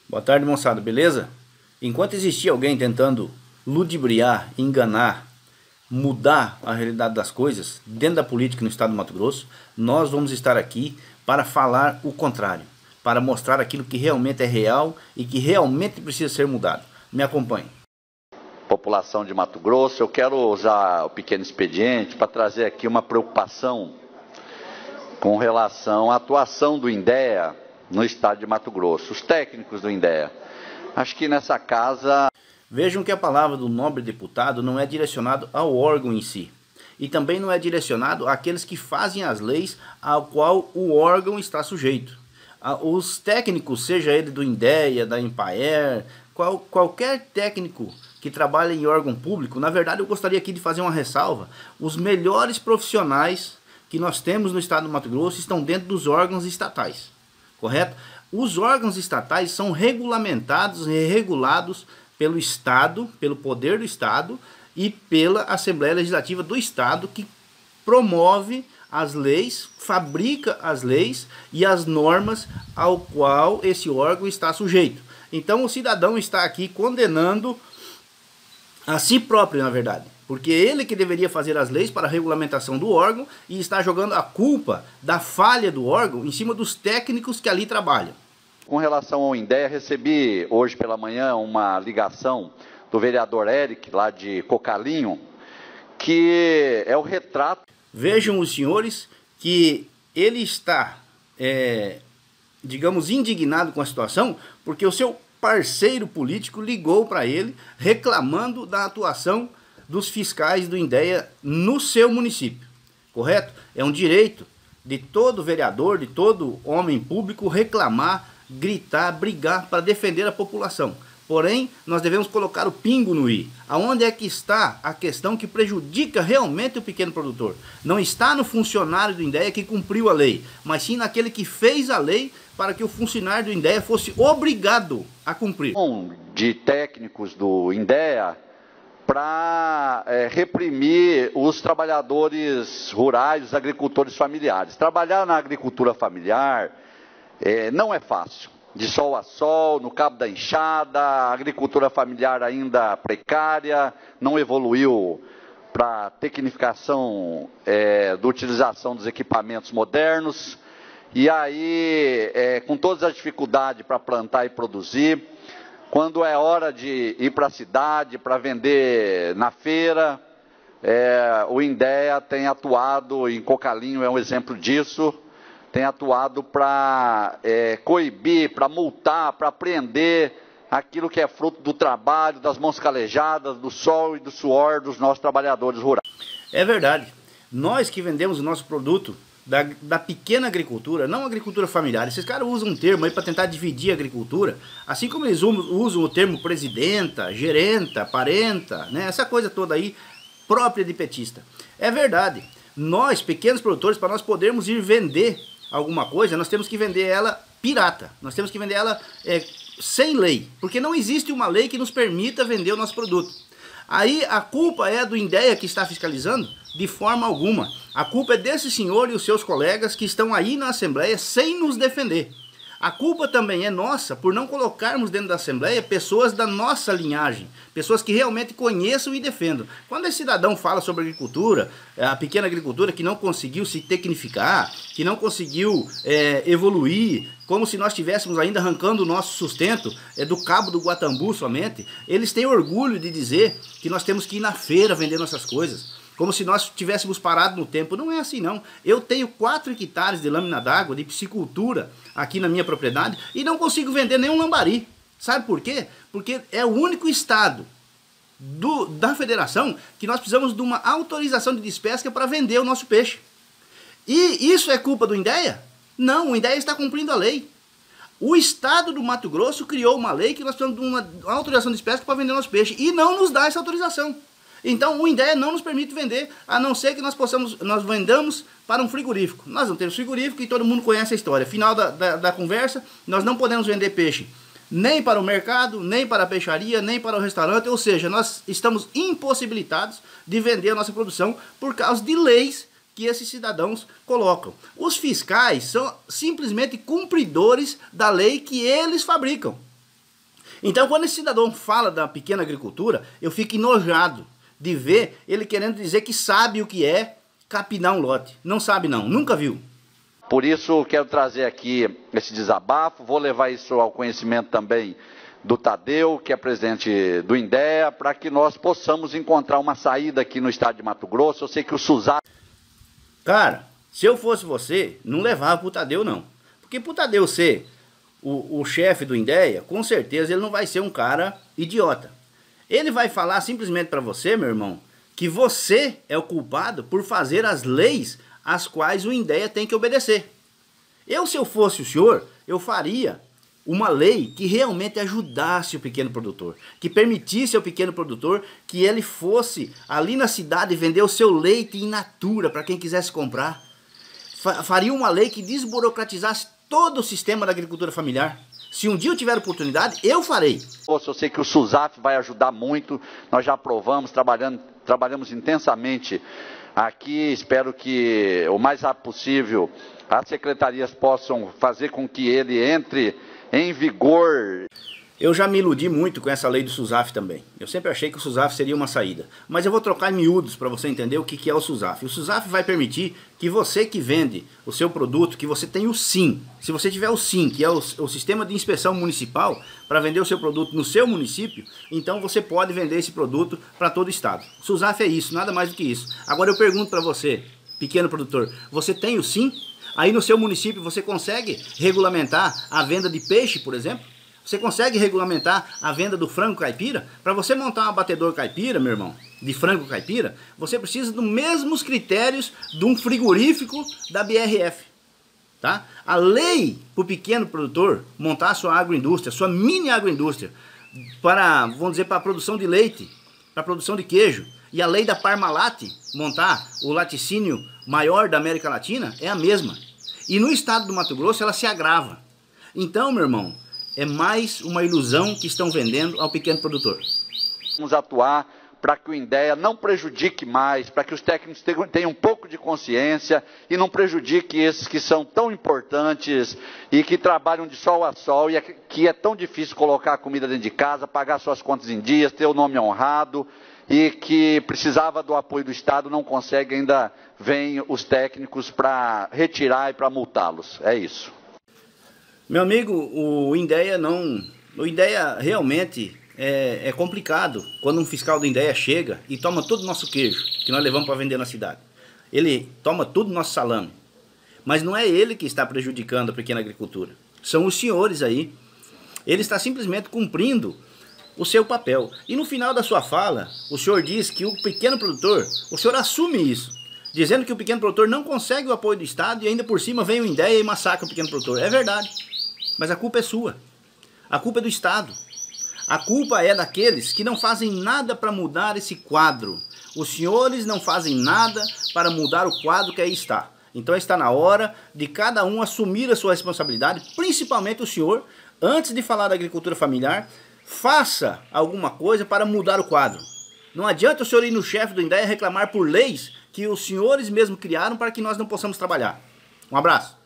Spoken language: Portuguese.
Boa tarde, moçada, beleza? Enquanto existir alguém tentando ludibriar, enganar, mudar a realidade das coisas dentro da política no estado do Mato Grosso, nós vamos estar aqui para falar o contrário, para mostrar aquilo que realmente é real e que realmente precisa ser mudado. Me acompanhe. População de Mato Grosso, eu quero usar o pequeno expediente para trazer aqui uma preocupação com relação à atuação do INDEA no estado de Mato Grosso, os técnicos do INDEA. Acho que nessa casa... Vejam que a palavra do nobre deputado não é direcionado ao órgão em si. E também não é direcionado àqueles que fazem as leis ao qual o órgão está sujeito. Os técnicos, seja ele do INDEA, da Empaer, qualquer técnico que trabalha em órgão público, na verdade eu gostaria aqui de fazer uma ressalva. Os melhores profissionais que nós temos no estado do Mato Grosso estão dentro dos órgãos estatais, correto? Os órgãos estatais são regulamentados e regulados pelo Estado, pelo poder do Estado e pela Assembleia Legislativa do Estado, que promove as leis, fabrica as leis e as normas ao qual esse órgão está sujeito. Então o cidadão está aqui condenando a si próprio, na verdade, porque ele que deveria fazer as leis para a regulamentação do órgão e está jogando a culpa da falha do órgão em cima dos técnicos que ali trabalham. Com relação ao INDEA, recebi hoje pela manhã uma ligação do vereador Eric, lá de Cocalinho, que é o retrato. Vejam os senhores que ele está, digamos, indignado com a situação, porque o seu parceiro político ligou para ele reclamando da atuação dos fiscais do INDEA no seu município, correto? É um direito de todo vereador, de todo homem público reclamar, gritar, brigar para defender a população. Porém, nós devemos colocar o pingo no i. Aonde é que está a questão que prejudica realmente o pequeno produtor? Não está no funcionário do INDEA que cumpriu a lei, mas sim naquele que fez a lei para que o funcionário do INDEA fosse obrigado a cumprir. De técnicos do INDEA para reprimir os trabalhadores rurais, os agricultores familiares. Trabalhar na agricultura familiar não é fácil. De sol a sol, no cabo da enxada, a agricultura familiar ainda precária, não evoluiu para a tecnificação da utilização dos equipamentos modernos. E aí, com todas as dificuldades para plantar e produzir, quando é hora de ir para a cidade, para vender na feira, o INDEA tem atuado, em Cocalinho é um exemplo disso, tem atuado para coibir, para multar, para apreender aquilo que é fruto do trabalho, das mãos calejadas, do sol e do suor dos nossos trabalhadores rurais. É verdade. Nós que vendemos o nosso produto da pequena agricultura, não agricultura familiar, esses caras usam um termo aí para tentar dividir a agricultura, assim como eles usam o termo presidenta, gerenta, parenta, né? Essa coisa toda aí própria de petista. É verdade. Nós, pequenos produtores, para nós podermos ir vender alguma coisa, nós temos que vender ela pirata, nós temos que vender ela sem lei, porque não existe uma lei que nos permita vender o nosso produto. Aí a culpa é do INDEA que está fiscalizando? De forma alguma. A culpa é desse senhor e os seus colegas que estão aí na Assembleia sem nos defender. A culpa também é nossa por não colocarmos dentro da Assembleia pessoas da nossa linhagem, pessoas que realmente conheçam e defendam. Quando esse cidadão fala sobre agricultura, a pequena agricultura que não conseguiu se tecnificar, que não conseguiu evoluir, como se nós estivéssemos ainda arrancando o nosso sustento do cabo do Guatambu somente, eles têm orgulho de dizer que nós temos que ir na feira vender nossas coisas. Como se nós tivéssemos parado no tempo. Não é assim não. Eu tenho 4 hectares de lâmina d'água, de piscicultura aqui na minha propriedade e não consigo vender nenhum lambari. Sabe por quê? Porque é o único estado da federação que nós precisamos de uma autorização de despesca para vender o nosso peixe. E isso é culpa do INDEA? Não, o INDEA está cumprindo a lei. O estado do Mato Grosso criou uma lei que nós precisamos de uma autorização de despesca para vender o nosso peixe e não nos dá essa autorização. Então o INDEA não nos permite vender, a não ser que nós vendamos para um frigorífico. Nós não temos frigorífico e todo mundo conhece a história. Final da conversa, nós não podemos vender peixe nem para o mercado, nem para a peixaria, nem para o restaurante. Ou seja, nós estamos impossibilitados de vender a nossa produção por causa de leis que esses cidadãos colocam. Os fiscais são simplesmente cumpridores da lei que eles fabricam. Então, quando esse cidadão fala da pequena agricultura, eu fico enojado de ver ele querendo dizer que sabe o que é capinar um lote. Não sabe não, nunca viu. Por isso, quero trazer aqui esse desabafo, vou levar isso ao conhecimento também do Tadeu, que é presidente do INDEA, para que nós possamos encontrar uma saída aqui no estado de Mato Grosso. Eu sei que o SUSAF... Cara, se eu fosse você, não levava pro Tadeu não. Porque pro Tadeu ser o chefe do INDEA, com certeza ele não vai ser um cara idiota. Ele vai falar simplesmente para você, meu irmão, que você é o culpado por fazer as leis às quais o INDEA tem que obedecer. Se eu fosse o senhor, eu faria uma lei que realmente ajudasse o pequeno produtor, que permitisse ao pequeno produtor que ele fosse ali na cidade vender o seu leite in natura para quem quisesse comprar. Faria uma lei que desburocratizasse todo o sistema da agricultura familiar. Se um dia eu tiver oportunidade, eu farei. Eu sei que o SUSAF vai ajudar muito, nós já aprovamos, trabalhamos intensamente aqui, espero que o mais rápido possível as secretarias possam fazer com que ele entre em vigor. Eu já me iludi muito com essa lei do SUSAF também. Eu sempre achei que o SUSAF seria uma saída. Mas eu vou trocar em miúdos para você entender o que é o SUSAF. O SUSAF vai permitir que você que vende o seu produto, que você tenha o SIM. Se você tiver o SIM, que é o Sistema de Inspeção Municipal, para vender o seu produto no seu município, então você pode vender esse produto para todo o estado. O SUSAF é isso, nada mais do que isso. Agora eu pergunto para você, pequeno produtor, você tem o SIM? Aí no seu município você consegue regulamentar a venda de peixe, por exemplo? Você consegue regulamentar a venda do frango caipira? Para você montar um abatedor caipira, meu irmão, de frango caipira, você precisa dos mesmos critérios de um frigorífico da BRF. Tá? A lei para o pequeno produtor montar a sua agroindústria, sua mini agroindústria, para, vamos dizer, para a produção de leite, para a produção de queijo, e a lei da Parmalat montar o laticínio maior da América Latina é a mesma. E no estado do Mato Grosso ela se agrava. Então, meu irmão, é mais uma ilusão que estão vendendo ao pequeno produtor. Vamos atuar para que o INDEA não prejudique mais, para que os técnicos tenham um pouco de consciência e não prejudique esses que são tão importantes e que trabalham de sol a sol e que é tão difícil colocar a comida dentro de casa, pagar suas contas em dias, ter o nome honrado e que precisava do apoio do Estado, não consegue, ainda vem os técnicos para retirar e para multá-los. É isso. Meu amigo, o INDEA realmente é complicado quando um fiscal do INDEA chega e toma todo o nosso queijo que nós levamos para vender na cidade. Ele toma todo o nosso salame. Mas não é ele que está prejudicando a pequena agricultura. São os senhores aí. Ele está simplesmente cumprindo o seu papel. E no final da sua fala, o senhor diz que o pequeno produtor, o senhor assume isso, dizendo que o pequeno produtor não consegue o apoio do Estado e ainda por cima vem o INDEA e massacra o pequeno produtor. É verdade. Mas a culpa é sua. A culpa é do Estado. A culpa é daqueles que não fazem nada para mudar esse quadro. Os senhores não fazem nada para mudar o quadro que aí está. Então está na hora de cada um assumir a sua responsabilidade, principalmente o senhor, antes de falar da agricultura familiar, faça alguma coisa para mudar o quadro. Não adianta o senhor ir no chefe do INDEA reclamar por leis que os senhores mesmo criaram para que nós não possamos trabalhar. Um abraço.